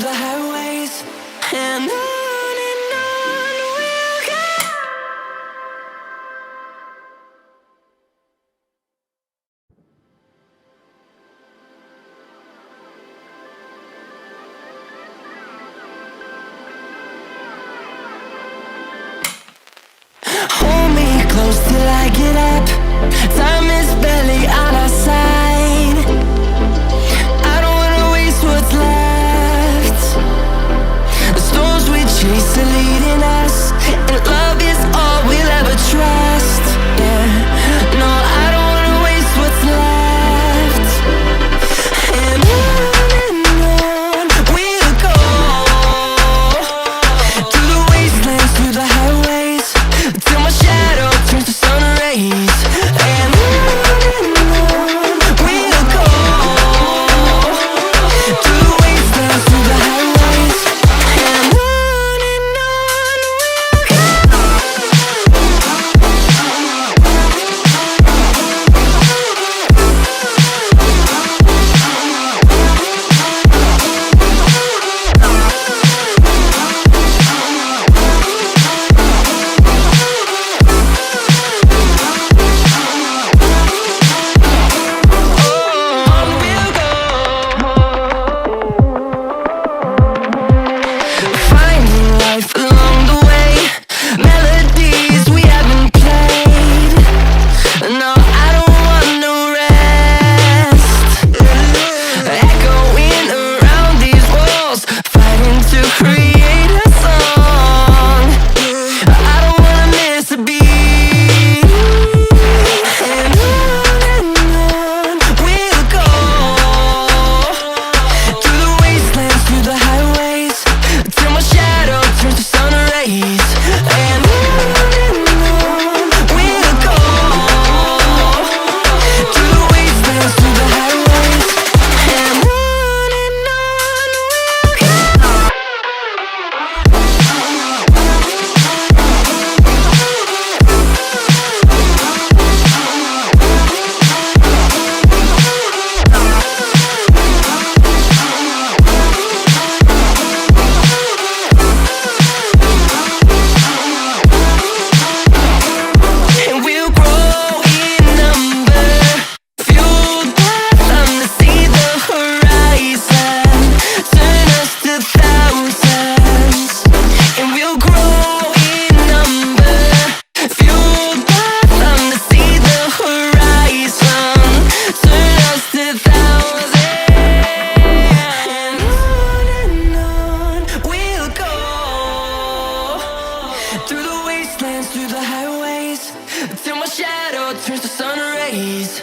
the highways, and on we'll go. Hold me close till I get up. Time is barely on our side. I don't wanna waste what's left. The storms we chase are leading us, and love is all we'll ever trust. Yeah, no, I don't wanna waste what's left. And on we'll go, through the wastelands, through the highways, till my shadow turns to sun rays. And on we'll go, through the wastelands, through the highways, and on we'll go. On we'll go, finding life along the way, melodies we haven't played. No, I don't want no rest. Echoing around these walls, fighting to create a song. I don't wanna miss a beat. And on we'll go, through the wastelands, through the highways, till my shadow turns to sun rays. And on we'll go, through the wastelands, through the highways, and on we'll go. And we'll grow in number, fueled by them to see the horizon, turn us to thousands. And we'll grow in number, fueled by them to see the horizon, turn us to thousands. And on we'll go, through the wastelands, through the highways, till my shadow turns to sun rays.